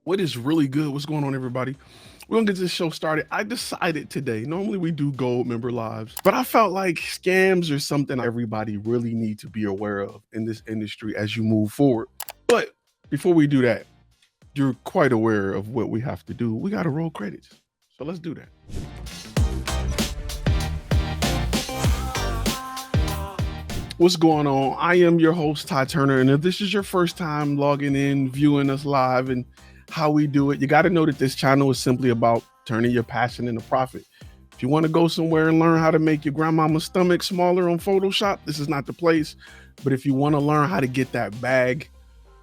What is really good? What's going on, everybody? We're gonna get this show started. I decided today, normally we do gold member lives, but I felt like scams are something everybody really need to be aware of in this industry as you move forward. But before we do that, you're quite aware of what we have to do. We gotta roll credits. So let's do that. What's going on? I am your host, Ty Turner, and if this is your first time logging in, viewing us live, and how we do it, you got to know that this channel is simply about turning your passion into profit. If you want to go somewhere and learn how to make your grandmama's stomach smaller on Photoshop, this is not the place. But if you want to learn how to get that bag,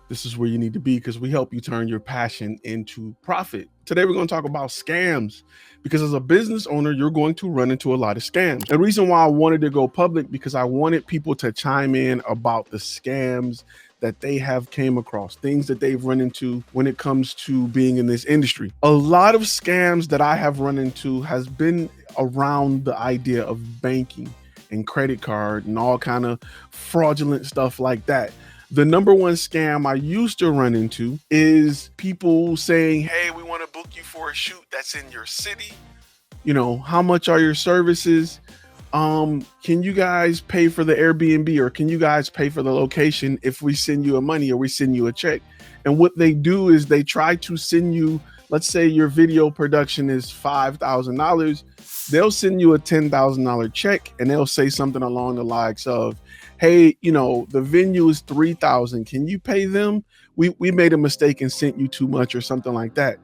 this is where you need to be, because we help you turn your passion into profit. Today, we're going to talk about scams, because as a business owner, you're going to run into a lot of scams. The reason why I wanted to go public, because I wanted people to chime in about the scams that they have came across, things that they've run into when it comes to being in this industry. A lot of scams that I have run into has been around the idea of banking and credit card and all kind of fraudulent stuff like that. The number one scam I used to run into is people saying, hey, we want to book you for a shoot that's in your city. You know, how much are your services? Can you guys pay for the Airbnb, or can you guys pay for the location if we send you a money or we send you a check? And what they do is they try to send you, let's say your video production is $5,000. They'll send you a $10,000 check, and they'll say something along the likes of, hey, you know, the venue is $3,000. Can you pay them? We made a mistake and sent you too much, or something like that.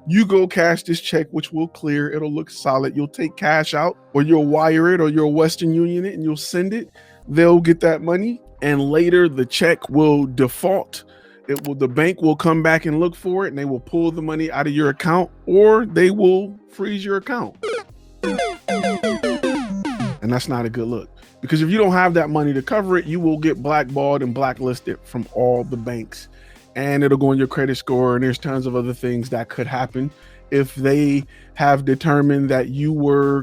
You go cash this check, which will clear. It'll look solid. You'll take cash out, or you'll wire it, or you'll Western Union it, and you'll send it. They'll get that money, and later the check will default. The bank will come back and look for it, and they will pull the money out of your account, or they will freeze your account. And that's not a good look, because if you don't have that money to cover it, you will get blackballed and blacklisted from all the banks, and it'll go on your credit score. And there's tons of other things that could happen if they have determined that you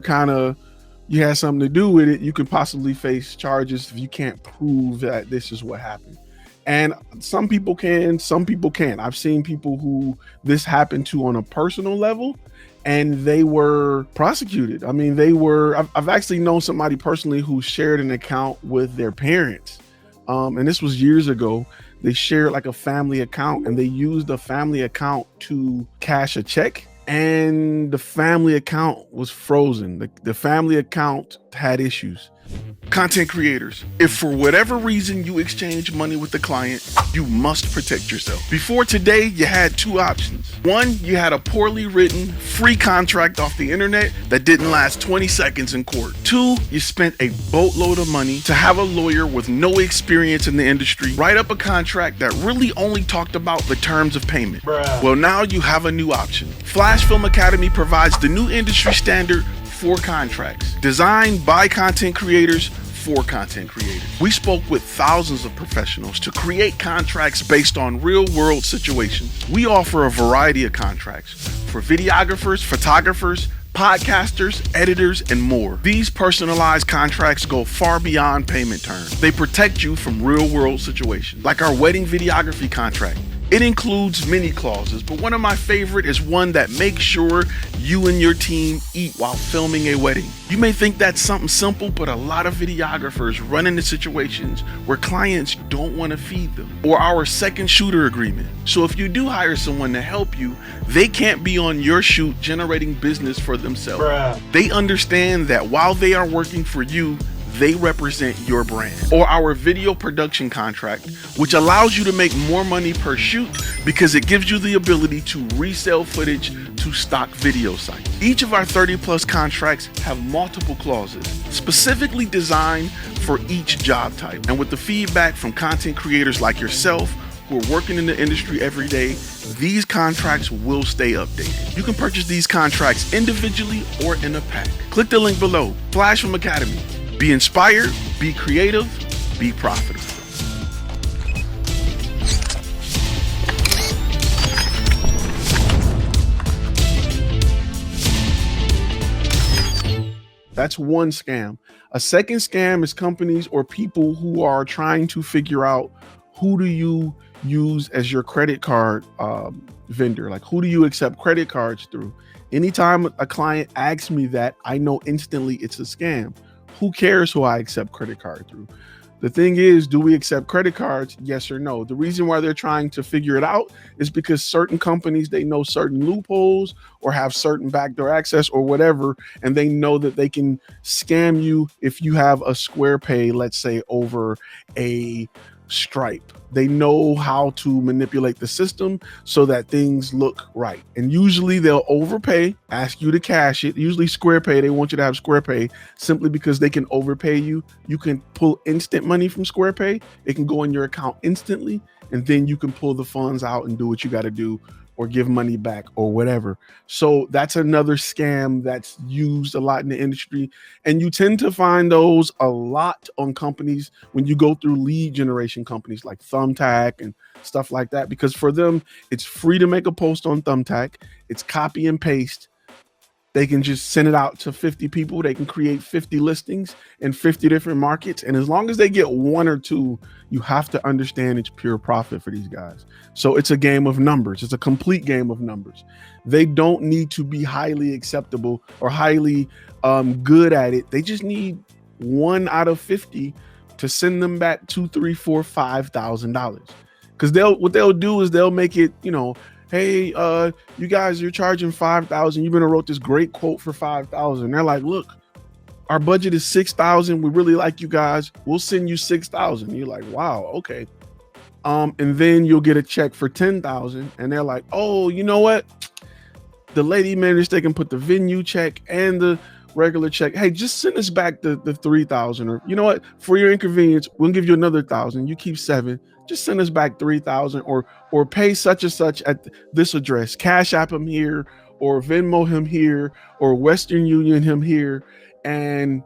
had something to do with it. You could possibly face charges if you can't prove that this is what happened. And some people can, some people can't. I've seen people who this happened to on a personal level, and they were prosecuted. I mean, I've actually known somebody personally who shared an account with their parents. And this was years ago. They shared like a family account, and they used the family account to cash a check, and the family account was frozen. The family account had issues. Content creators, if for whatever reason you exchange money with the client, you must protect yourself. Before today, you had two options. One, you had a poorly written, free contract off the internet that didn't last 20 seconds in court. Two, you spent a boatload of money to have a lawyer with no experience in the industry write up a contract that really only talked about the terms of payment. Well, now you have a new option. FlashFilm Academy provides the new industry standard for contracts, designed by content creators for content creators. We spoke with thousands of professionals to create contracts based on real-world situations. We offer a variety of contracts for videographers, photographers, podcasters, editors, and more. These personalized contracts go far beyond payment terms. They protect you from real-world situations, like our wedding videography contract. It includes many clauses, but one of my favorite is one that makes sure you and your team eat while filming a wedding. You may think that's something simple, but a lot of videographers run into situations where clients don't want to feed them. Or our second shooter agreement. So if you do hire someone to help you, they can't be on your shoot generating business for themselves. They understand that while they are working for you, they represent your brand. Or our video production contract, which allows you to make more money per shoot because it gives you the ability to resell footage to stock video sites. Each of our 30+ contracts have multiple clauses specifically designed for each job type. And with the feedback from content creators like yourself who are working in the industry every day, these contracts will stay updated. You can purchase these contracts individually or in a pack. Click the link below. FlashFilm Academy. Be inspired, be creative, be profitable. That's one scam. A second scam is companies or people who are trying to figure out who do you use as your credit card vendor? Like, who do you accept credit cards through? Anytime a client asks me that, I know instantly it's a scam. Who cares who I accept credit card through? The thing is, do we accept credit cards? Yes or no? The reason why they're trying to figure it out is because certain companies, they know certain loopholes or have certain backdoor access or whatever, and they know that they can scam you if you have a Square Pay, let's say, over a Stripe. They know how to manipulate the system so that things look right. And usually they'll overpay, ask you to cash it. Usually Square Pay, they want you to have Square Pay simply because they can overpay you. You can pull instant money from Square Pay. It can go in your account instantly, and then you can pull the funds out and do what you got to do, or give money back or whatever. So that's another scam that's used a lot in the industry. And you tend to find those a lot on companies when you go through lead generation companies like Thumbtack and stuff like that, because for them, it's free to make a post on Thumbtack. It's copy and paste. They can just send it out to 50 people. They can create 50 listings in 50 different markets. And as long as they get one or two, you have to understand it's pure profit for these guys. So it's a game of numbers. It's a complete game of numbers. They don't need to be highly acceptable or highly good at it. They just need 1 out of 50 to send them back $2,000, $3,000, $4,000, $5,000. Because what they'll do is they'll make it, hey, you guys, you're charging $5,000. You've been wrote this great quote for $5,000. They're like, look, our budget is $6,000. We really like you guys. We'll send you $6,000. You're like, wow, okay. And then you'll get a check for $10,000. And they're like, oh, you know what? The lady managed, they can put the venue check and the regular check. Hey, just send us back the $3,000. Or you know what? For your inconvenience, we'll give you another $1,000. You keep $7,000. Just send us back $3,000, or pay such and such at this address. Cash App him here, or Venmo him here, or Western Union him here, and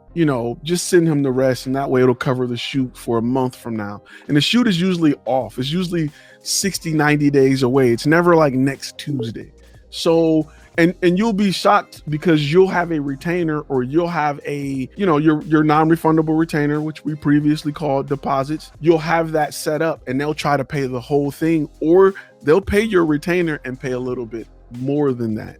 just send him the rest, and that way it'll cover the shoot for a month from now. And the shoot is usually off. It's usually 60, 90 days away. It's never like next Tuesday. So and you'll be shocked because you'll have a retainer, or you'll have a your non-refundable retainer, which we previously called deposits. You'll have that set up, and they'll try to pay the whole thing, or they'll pay your retainer and pay a little bit more than that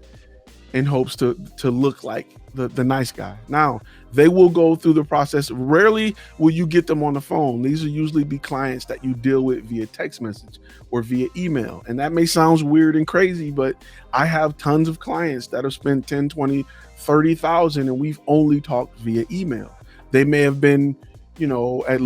in hopes to look like the nice guy. Now, they will go through the process. Rarely will you get them on the phone. These will usually be clients that you deal with via text message or via email. And that may sound weird and crazy, but I have tons of clients that have spent 10, 20, 30,000, and we've only talked via email. They may have been, at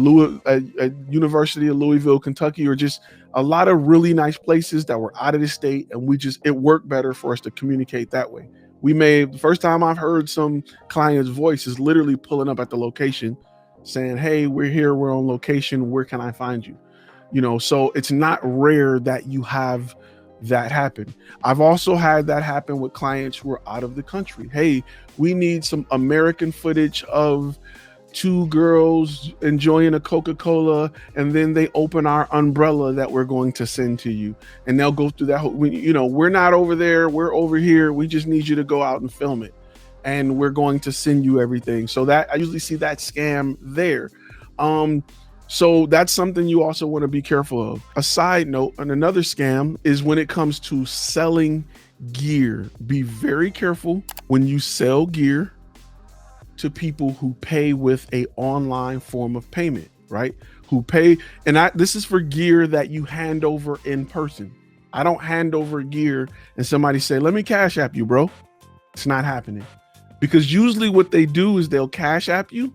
University of Louisville, Kentucky, or just a lot of really nice places that were out of the state. And it worked better for us to communicate that way. The first time I've heard some client's voice is literally pulling up at the location saying, hey, we're here, we're on location, where can I find you? So it's not rare that you have that happen. I've also had that happen with clients who are out of the country. Hey, we need some American footage of 2 girls enjoying a Coca-Cola, and then they open our umbrella that we're going to send to you, and they'll go through that whole, we're not over there, we're over here, we just need you to go out and film it, and we're going to send you everything. So that I usually see that scam there. So that's something you also want to be careful of. A side note, and another scam is when it comes to selling gear. Be very careful when you sell gear to people who pay with a online form of payment, right? Who pay, and this is for gear that you hand over in person. I don't hand over gear and somebody say, let me Cash App you, bro. It's not happening. Because usually what they do is they'll Cash App you,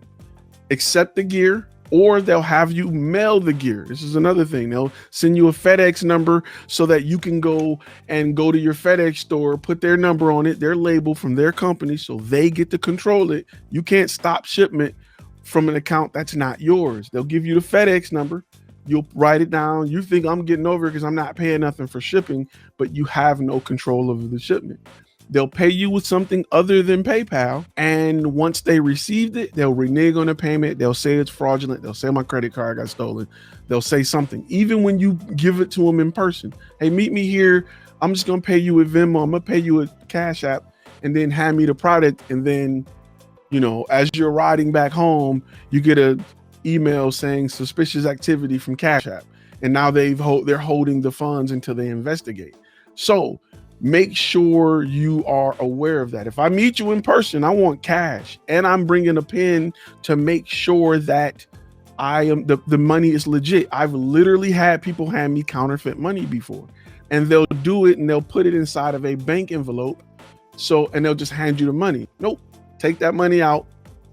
accept the gear, or they'll have you mail the gear. This is another thing. They'll send you a FedEx number so that you can go to your FedEx store, put their number on it, their label from their company, so they get to control it. You can't stop shipment from an account that's not yours. They'll give you the FedEx number. You'll write it down. You think I'm getting over it because I'm not paying nothing for shipping, but you have no control over the shipment. They'll pay you with something other than PayPal. And once they received it, they'll renege on the payment. They'll say it's fraudulent. They'll say my credit card got stolen. They'll say something. Even when you give it to them in person. Hey, meet me here. I'm just going to pay you with Venmo. I'm going to pay you with Cash App, and then hand me the product. And then, as you're riding back home, you get an email saying suspicious activity from Cash App. and now they're holding the funds until they investigate. So make sure you are aware of that. If I meet you in person, I want cash, and I'm bringing a pen to make sure that the money is legit. I've literally had people hand me counterfeit money before, and they'll do it and they'll put it inside of a bank envelope. And they'll just hand you the money. Nope, take that money out,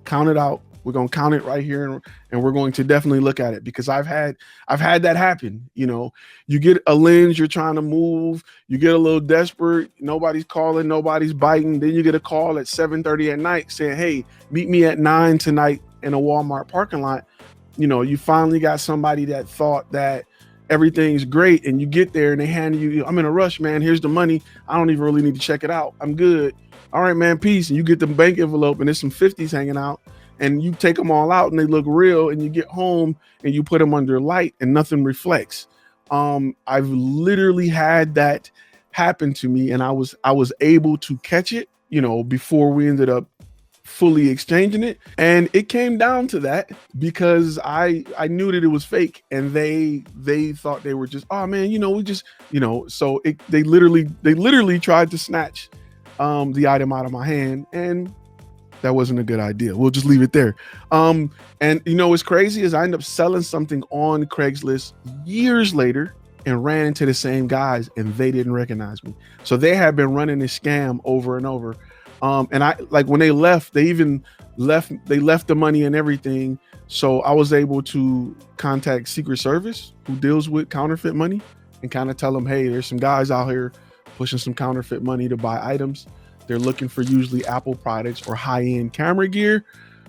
count it out. We're going to count it right here, and we're going to definitely look at it, because I've had that happen. You get a lens, you're trying to move, you get a little desperate, nobody's calling, nobody's biting. Then you get a call at 7:30 at night saying, hey, meet me at 9 tonight in a Walmart parking lot. You finally got somebody that thought that everything's great, and you get there and they hand you, I'm in a rush, man, here's the money, I don't even really need to check it out, I'm good. All right, man, peace. And you get the bank envelope and there's some 50s hanging out, and you take them all out and they look real, and you get home and you put them under light and nothing reflects. I've literally had that happen to me, and I was able to catch it, before we ended up fully exchanging it. And it came down to that because I knew that it was fake, and they thought they were just, oh man, we just, so they literally tried to snatch the item out of my hand, and that wasn't a good idea. We'll just leave it there. And what's crazy is I ended up selling something on Craigslist years later and ran into the same guys, and they didn't recognize me. So they had been running this scam over and over. And when they left, they left the money and everything. So I was able to contact Secret Service, who deals with counterfeit money, and kind of tell them, hey, there's some guys out here pushing some counterfeit money to buy items. They're looking for usually Apple products or high-end camera gear.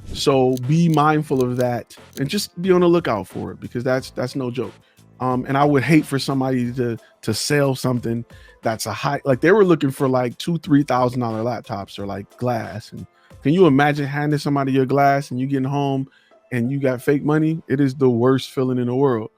So be mindful of that and just be on the lookout for it, because that's no joke. And I would hate for somebody to sell something that's a high, like they were looking for like $2,000-$3,000 laptops or like glass. And can you imagine handing somebody your glass and you getting home and you got fake money? It is the worst feeling in the world.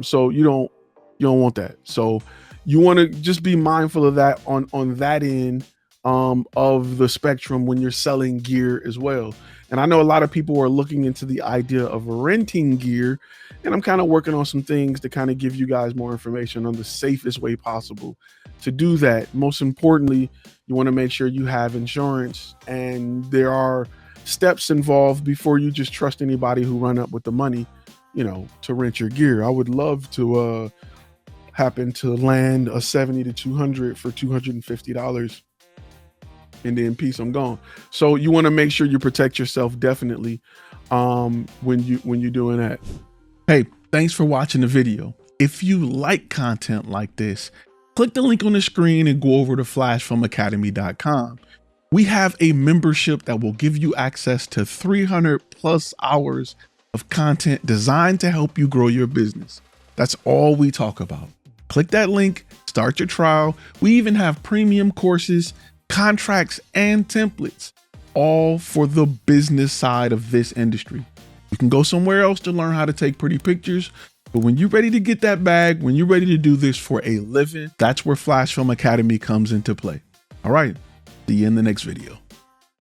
So you don't want that. So you want to just be mindful of that on that end of the spectrum when you're selling gear as well. And I know a lot of people are looking into the idea of renting gear, and I'm kind of working on some things to kind of give you guys more information on the safest way possible to do that. Most importantly, you want to make sure you have insurance, and there are steps involved before you just trust anybody who run up with the money, to rent your gear. I would love to happen to land a 70 to 200 for $250. And then peace, I'm gone. So you want to make sure you protect yourself definitely when you're doing that. Hey, thanks for watching the video. If you like content like this, click the link on the screen and go over to FlashFilmAcademy.com. We have a membership that will give you access to 300+ hours of content designed to help you grow your business. That's all we talk about. Click that link, start your trial. We even have premium courses, contracts, and templates, all for the business side of this industry. You can go somewhere else to learn how to take pretty pictures, but when you're ready to get that bag, when you're ready to do this for a living, that's where FlashFilm Academy comes into play. All right, see you in the next video.